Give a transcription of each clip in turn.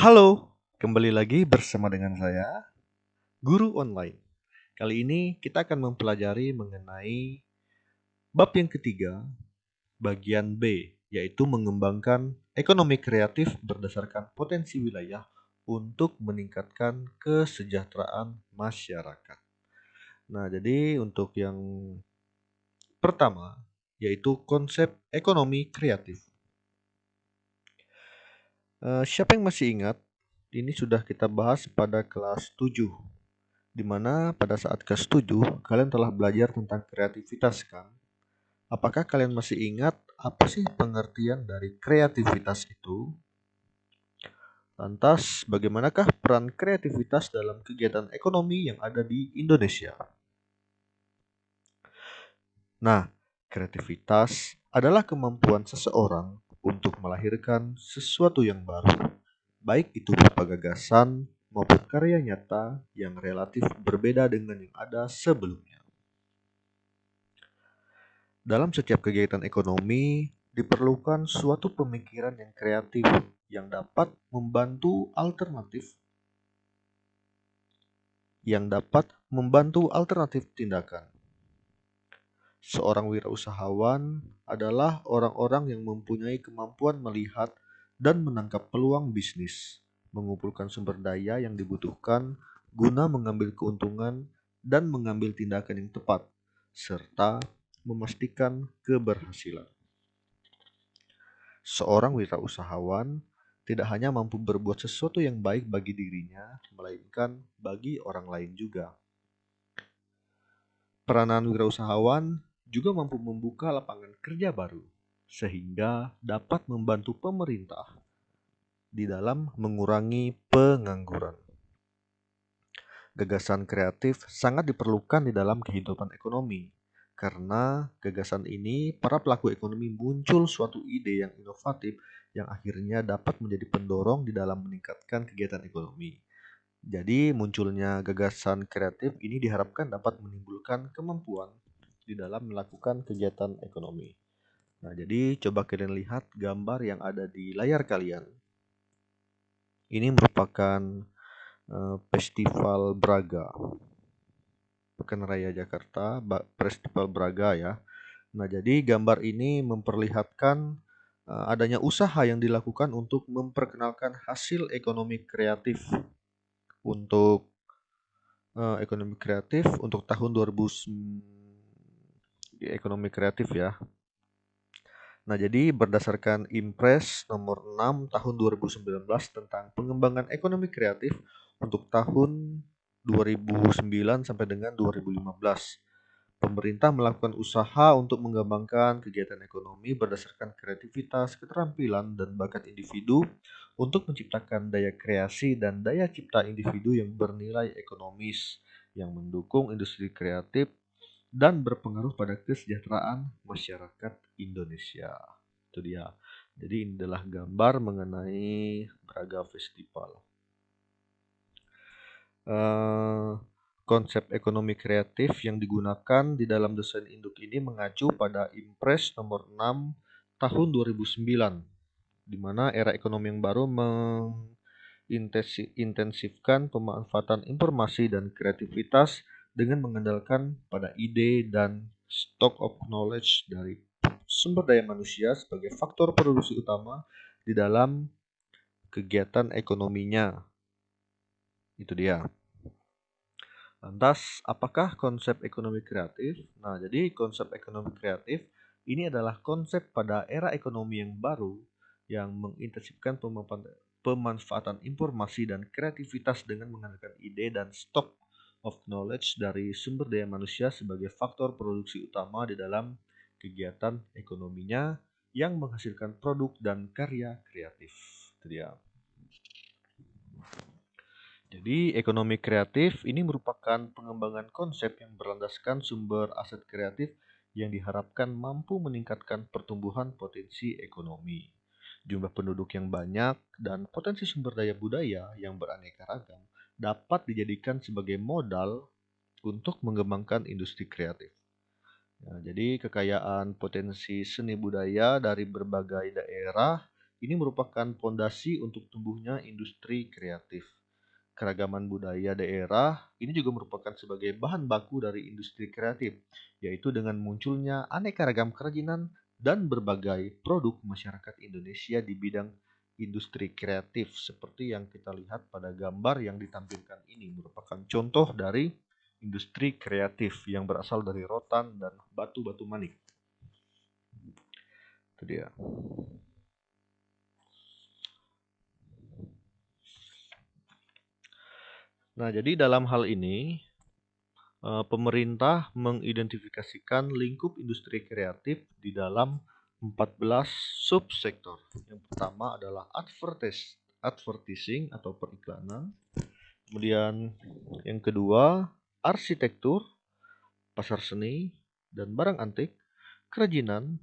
Halo, kembali lagi bersama dengan saya, Guru Online. Kali ini kita akan mempelajari mengenai bab yang ketiga, bagian B, yaitu mengembangkan ekonomi kreatif berdasarkan potensi wilayah untuk meningkatkan kesejahteraan masyarakat. Nah, jadi untuk yang pertama, yaitu konsep ekonomi kreatif. Siapa yang masih ingat? Ini sudah kita bahas pada kelas 7, di mana pada saat kelas 7 kalian telah belajar tentang kreativitas kan? Apakah kalian masih ingat apa sih pengertian dari kreativitas itu? Lantas, bagaimanakah peran kreativitas dalam kegiatan ekonomi yang ada di Indonesia? Nah, kreativitas adalah kemampuan seseorang untuk melahirkan sesuatu yang baru, baik itu berupa gagasan maupun karya nyata yang relatif berbeda dengan yang ada sebelumnya. Dalam setiap kegiatan ekonomi, diperlukan suatu pemikiran yang kreatif yang dapat membantu alternatif tindakan. Seorang wirausahawan adalah orang-orang yang mempunyai kemampuan melihat dan menangkap peluang bisnis, mengumpulkan sumber daya yang dibutuhkan guna mengambil keuntungan dan mengambil tindakan yang tepat, serta memastikan keberhasilan. Seorang wirausahawan tidak hanya mampu berbuat sesuatu yang baik bagi dirinya, melainkan bagi orang lain juga. Peranan wirausahawan juga mampu membuka lapangan kerja baru, sehingga dapat membantu pemerintah di dalam mengurangi pengangguran. Gagasan kreatif sangat diperlukan di dalam kehidupan ekonomi, karena gagasan ini para pelaku ekonomi muncul suatu ide yang inovatif yang akhirnya dapat menjadi pendorong di dalam meningkatkan kegiatan ekonomi. Jadi munculnya gagasan kreatif ini diharapkan dapat menimbulkan kemampuan di dalam melakukan kegiatan ekonomi. Nah, jadi coba kalian lihat gambar yang ada di layar kalian. Ini merupakan Festival Braga, Pekan Raya Jakarta, Festival Braga ya. Nah, jadi gambar ini memperlihatkan adanya usaha yang dilakukan untuk memperkenalkan hasil ekonomi kreatif untuk tahun 2000 di ekonomi kreatif ya. Nah, jadi berdasarkan Impres nomor 6 tahun 2019 tentang pengembangan ekonomi kreatif untuk tahun 2009 sampai dengan 2015. Pemerintah melakukan usaha untuk mengembangkan kegiatan ekonomi berdasarkan kreativitas, keterampilan, dan bakat individu untuk menciptakan daya kreasi dan daya cipta individu yang bernilai ekonomis, yang mendukung industri kreatif dan berpengaruh pada kesejahteraan masyarakat Indonesia. Itu dia. Jadi ini adalah gambar mengenai Braga Festival. Konsep ekonomi kreatif yang digunakan di dalam desain induk ini mengacu pada Impres nomor 6 tahun 2009, di mana era ekonomi yang baru mengintensifkan pemanfaatan informasi dan kreativitas dengan mengandalkan pada ide dan stock of knowledge dari sumber daya manusia sebagai faktor produksi utama di dalam kegiatan ekonominya. Itu dia. Lantas, apakah konsep ekonomi kreatif? Nah, jadi konsep ekonomi kreatif ini adalah konsep pada era ekonomi yang baru yang mengintensifkan pemanfaatan informasi dan kreativitas dengan mengandalkan ide dan stock of knowledge dari sumber daya manusia sebagai faktor produksi utama di dalam kegiatan ekonominya yang menghasilkan produk dan karya kreatif. Itu dia. Jadi, ekonomi kreatif ini merupakan pengembangan konsep yang berlandaskan sumber aset kreatif yang diharapkan mampu meningkatkan pertumbuhan potensi ekonomi, jumlah penduduk yang banyak, dan potensi sumber daya budaya yang beraneka ragam dapat dijadikan sebagai modal untuk mengembangkan industri kreatif. Nah, jadi kekayaan potensi seni budaya dari berbagai daerah ini merupakan fondasi untuk tumbuhnya industri kreatif. Keragaman budaya daerah ini juga merupakan sebagai bahan baku dari industri kreatif, yaitu dengan munculnya aneka ragam kerajinan dan berbagai produk masyarakat Indonesia di bidang industri kreatif seperti yang kita lihat pada gambar yang ditampilkan ini merupakan contoh dari industri kreatif yang berasal dari rotan dan batu-batu manik. Itu dia. Nah, jadi dalam hal ini pemerintah mengidentifikasikan lingkup industri kreatif di dalam 14 subsektor. Yang pertama adalah advertising atau periklanan. Kemudian yang kedua, arsitektur, pasar seni dan barang antik, kerajinan,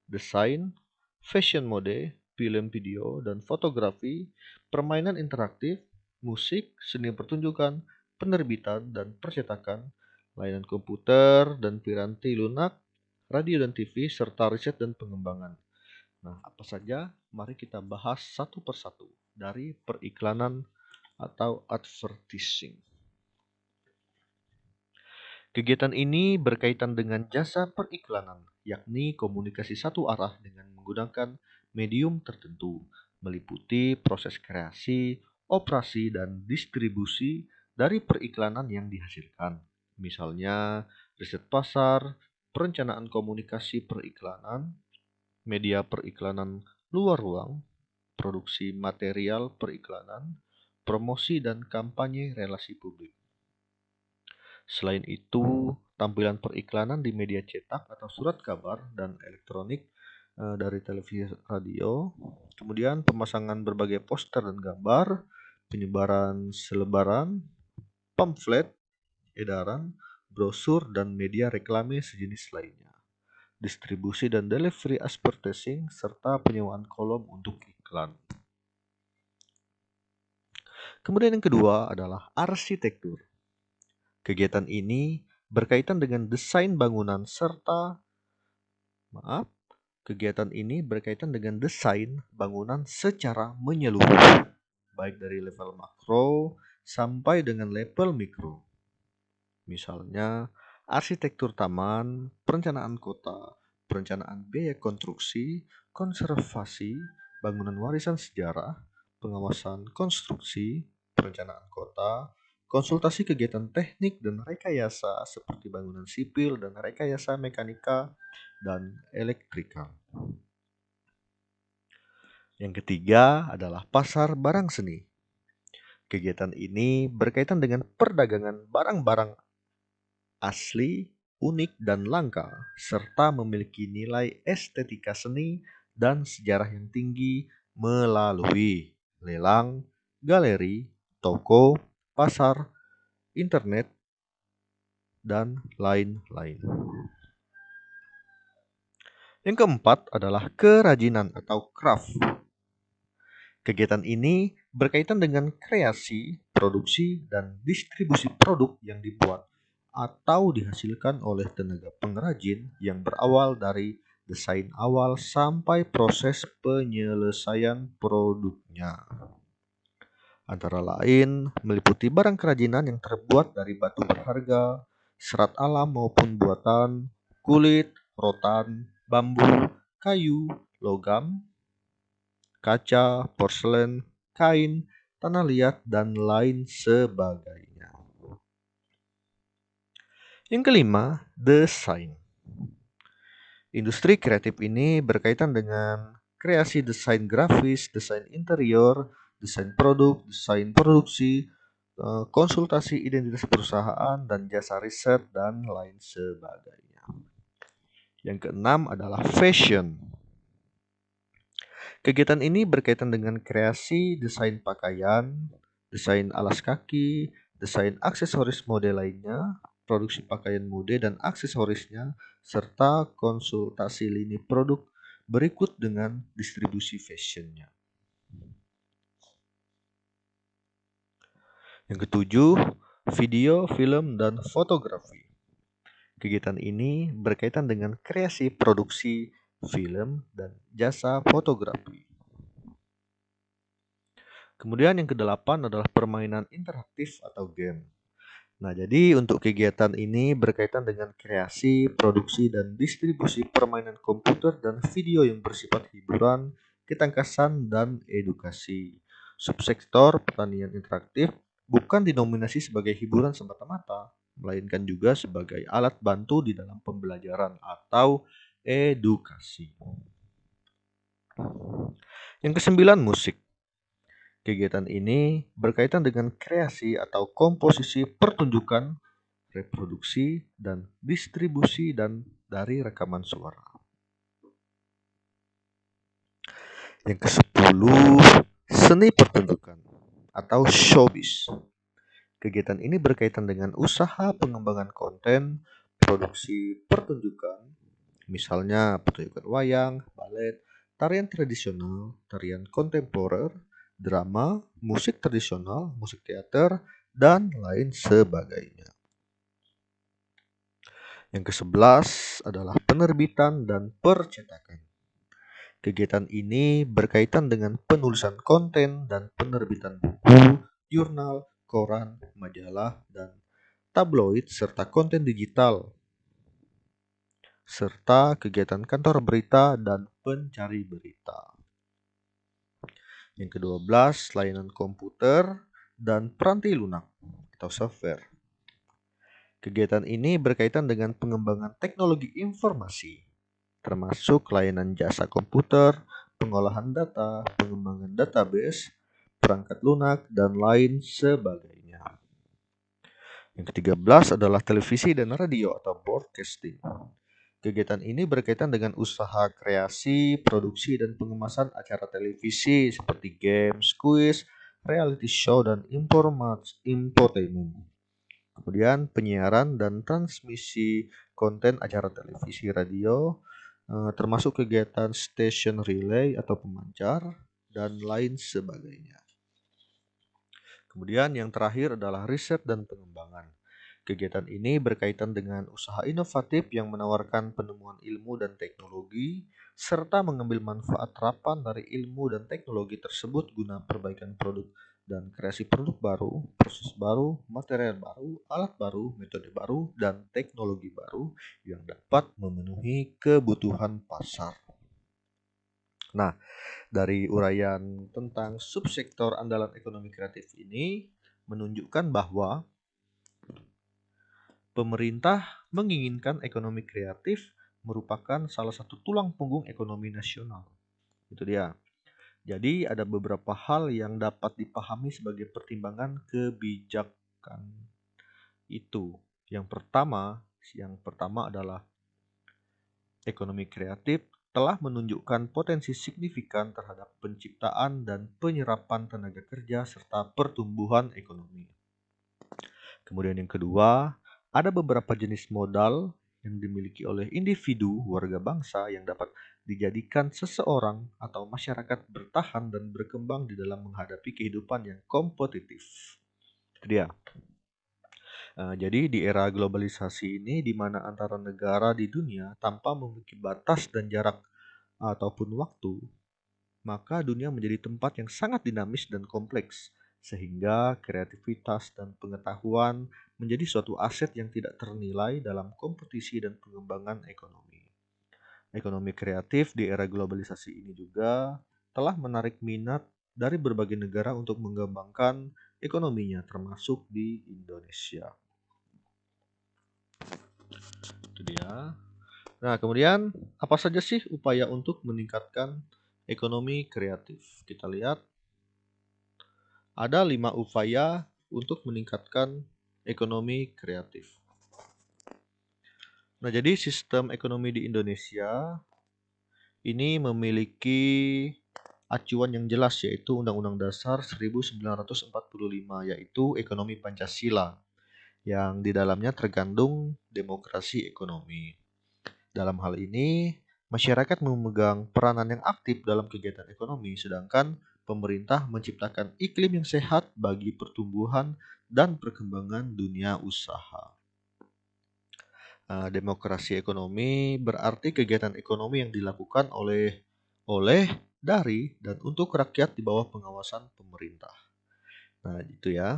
desain, fashion mode, film video dan fotografi, permainan interaktif, musik, seni pertunjukan, penerbitan dan percetakan, layanan komputer dan piranti lunak, radio dan TV, serta riset dan pengembangan. Nah, apa saja? Mari kita bahas satu persatu dari periklanan atau advertising. Kegiatan ini berkaitan dengan jasa periklanan, yakni komunikasi satu arah dengan menggunakan medium tertentu, meliputi proses kreasi, operasi, dan distribusi dari periklanan yang dihasilkan. Misalnya, riset pasar, perencanaan komunikasi periklanan, media periklanan luar ruang, produksi material periklanan, promosi dan kampanye relasi publik. Selain itu, tampilan periklanan di media cetak atau surat kabar dan elektronik dari televisi radio, kemudian pemasangan berbagai poster dan gambar, penyebaran selebaran, pamflet, edaran, brosur, dan media reklame sejenis lainnya, distribusi dan delivery advertising, serta penyewaan kolom untuk iklan. Kemudian yang kedua adalah arsitektur. Kegiatan ini berkaitan dengan desain bangunan kegiatan ini berkaitan dengan desain bangunan secara menyeluruh, baik dari level makro sampai dengan level mikro. Misalnya, arsitektur taman, perencanaan kota, perencanaan biaya konstruksi, konservasi, bangunan warisan sejarah, pengawasan konstruksi, perencanaan kota, konsultasi kegiatan teknik dan rekayasa seperti bangunan sipil dan rekayasa mekanika dan elektrikal. Yang ketiga adalah pasar barang seni. Kegiatan ini berkaitan dengan perdagangan barang-barang asli, unik, dan langka, serta memiliki nilai estetika seni dan sejarah yang tinggi melalui lelang, galeri, toko, pasar, internet, dan lain-lain. Yang keempat adalah kerajinan atau craft. Kegiatan ini berkaitan dengan kreasi, produksi, dan distribusi produk yang dibuat atau dihasilkan oleh tenaga pengrajin yang berawal dari desain awal sampai proses penyelesaian produknya. Antara lain meliputi barang kerajinan yang terbuat dari batu berharga, serat alam maupun buatan, kulit, rotan, bambu, kayu, logam, kaca, porselen, kain, tanah liat, dan lain sebagainya. Yang kelima, desain. Industri kreatif ini berkaitan dengan kreasi desain grafis, desain interior, desain produk, desain produksi, konsultasi identitas perusahaan, dan jasa riset, dan lain sebagainya. Yang keenam adalah fashion. Kegiatan ini berkaitan dengan kreasi desain pakaian, desain alas kaki, desain aksesoris mode lainnya, produksi pakaian mode dan aksesorisnya, serta konsultasi lini produk berikut dengan distribusi fashionnya. Yang ketujuh, video, film, dan fotografi. Kegiatan ini berkaitan dengan kreasi produksi film dan jasa fotografi. Kemudian yang kedelapan adalah permainan interaktif atau game. Nah, jadi untuk kegiatan ini berkaitan dengan kreasi, produksi, dan distribusi permainan komputer dan video yang bersifat hiburan, ketangkasan, dan edukasi. Subsektor pertanian interaktif bukan dinominasi sebagai hiburan semata-mata, melainkan juga sebagai alat bantu di dalam pembelajaran atau edukasi. Yang kesembilan, musik. Kegiatan ini berkaitan dengan kreasi atau komposisi pertunjukan, reproduksi, dan distribusi dan dari rekaman suara. Yang ke-10, seni pertunjukan atau showbiz. Kegiatan ini berkaitan dengan usaha pengembangan konten, produksi pertunjukan, misalnya pertunjukan wayang, balet, tarian tradisional, tarian kontemporer, drama, musik tradisional, musik teater, dan lain sebagainya. Yang ke-11 adalah penerbitan dan percetakan. Kegiatan ini berkaitan dengan penulisan konten dan penerbitan buku, jurnal, koran, majalah, dan tabloid serta konten digital, serta kegiatan kantor berita dan pencari berita. Yang ke-12, layanan komputer dan peranti lunak atau software. Kegiatan ini berkaitan dengan pengembangan teknologi informasi, termasuk layanan jasa komputer, pengolahan data, pengembangan database, perangkat lunak, dan lain sebagainya. Yang ke-13 adalah televisi dan radio atau broadcasting. Kegiatan ini berkaitan dengan usaha kreasi, produksi, dan pengemasan acara televisi seperti games, kuis, reality show, dan infotainment. Kemudian penyiaran dan transmisi konten acara televisi radio, termasuk kegiatan station relay atau pemancar, dan lain sebagainya. Kemudian yang terakhir adalah riset dan pengembangan. Kegiatan ini berkaitan dengan usaha inovatif yang menawarkan penemuan ilmu dan teknologi, serta mengambil manfaat terapan dari ilmu dan teknologi tersebut guna perbaikan produk dan kreasi produk baru, proses baru, material baru, alat baru, metode baru, dan teknologi baru yang dapat memenuhi kebutuhan pasar. Nah, dari uraian tentang subsektor andalan ekonomi kreatif ini menunjukkan bahwa pemerintah menginginkan ekonomi kreatif merupakan salah satu tulang punggung ekonomi nasional. Itu dia. Jadi ada beberapa hal yang dapat dipahami sebagai pertimbangan kebijakan itu. Yang pertama adalah ekonomi kreatif telah menunjukkan potensi signifikan terhadap penciptaan dan penyerapan tenaga kerja serta pertumbuhan ekonomi. Kemudian yang kedua, ada beberapa jenis modal yang dimiliki oleh individu warga bangsa yang dapat dijadikan seseorang atau masyarakat bertahan dan berkembang di dalam menghadapi kehidupan yang kompetitif. Itu dia. Jadi di era globalisasi ini di mana antara negara di dunia tanpa memiliki batas dan jarak ataupun waktu, maka dunia menjadi tempat yang sangat dinamis dan kompleks, sehingga kreativitas dan pengetahuan menjadi suatu aset yang tidak ternilai dalam kompetisi dan pengembangan ekonomi. Ekonomi kreatif di era globalisasi ini juga telah menarik minat dari berbagai negara untuk mengembangkan ekonominya, termasuk di Indonesia. Itu dia. Nah, kemudian apa saja sih upaya untuk meningkatkan ekonomi kreatif? Kita lihat ada 5 upaya untuk meningkatkan ekonomi kreatif. Nah, jadi sistem ekonomi di Indonesia ini memiliki acuan yang jelas yaitu Undang-Undang Dasar 1945 yaitu ekonomi Pancasila yang di dalamnya terkandung demokrasi ekonomi. Dalam hal ini, masyarakat memegang peranan yang aktif dalam kegiatan ekonomi, sedangkan pemerintah menciptakan iklim yang sehat bagi pertumbuhan dan perkembangan dunia usaha. Demokrasi ekonomi berarti kegiatan ekonomi yang dilakukan oleh dari, dan untuk rakyat di bawah pengawasan pemerintah. Nah, itu ya.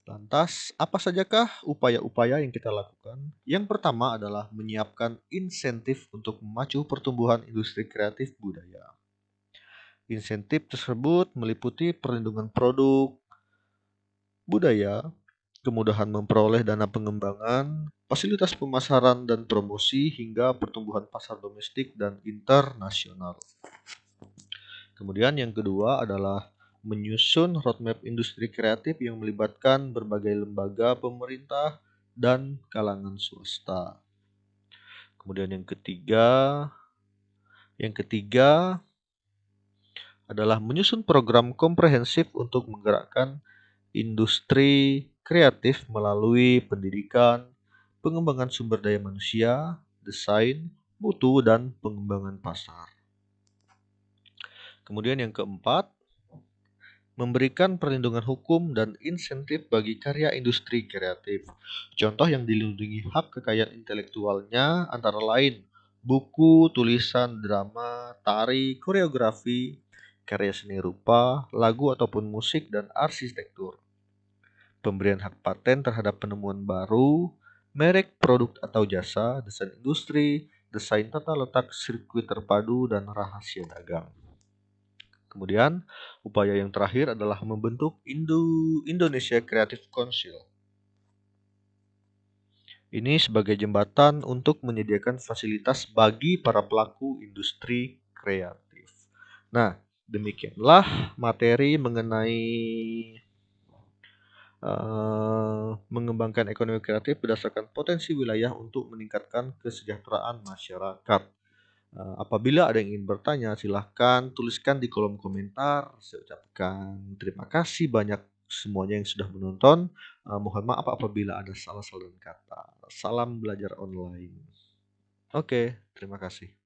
Lantas, apa sajakah upaya-upaya yang kita lakukan? Yang pertama adalah menyiapkan insentif untuk memacu pertumbuhan industri kreatif budaya. Insentif tersebut meliputi perlindungan produk budaya, kemudahan memperoleh dana pengembangan, fasilitas pemasaran dan promosi, hingga pertumbuhan pasar domestik dan internasional. Kemudian yang kedua adalah menyusun roadmap industri kreatif yang melibatkan berbagai lembaga pemerintah dan kalangan swasta. Kemudian yang ketiga adalah menyusun program komprehensif untuk menggerakkan industri kreatif melalui pendidikan, pengembangan sumber daya manusia, desain, mutu, dan pengembangan pasar. Kemudian yang keempat, memberikan perlindungan hukum dan insentif bagi karya industri kreatif. Contoh yang dilindungi hak kekayaan intelektualnya antara lain buku, tulisan, drama, tari, koreografi, karya seni rupa, lagu ataupun musik, dan arsitektur. Pemberian hak paten terhadap penemuan baru, merek produk atau jasa, desain industri, desain tata letak sirkuit terpadu, dan rahasia dagang. Kemudian, upaya yang terakhir adalah membentuk Indonesia Creative Council. Ini sebagai jembatan untuk menyediakan fasilitas bagi para pelaku industri kreatif. Nah, demikianlah materi mengenai mengembangkan ekonomi kreatif berdasarkan potensi wilayah untuk meningkatkan kesejahteraan masyarakat. Apabila ada yang ingin bertanya, silahkan tuliskan di kolom komentar. Saya ucapkan terima kasih banyak semuanya yang sudah menonton. Mohon maaf apabila ada salah-salah kata. Salam belajar online. Oke, terima kasih.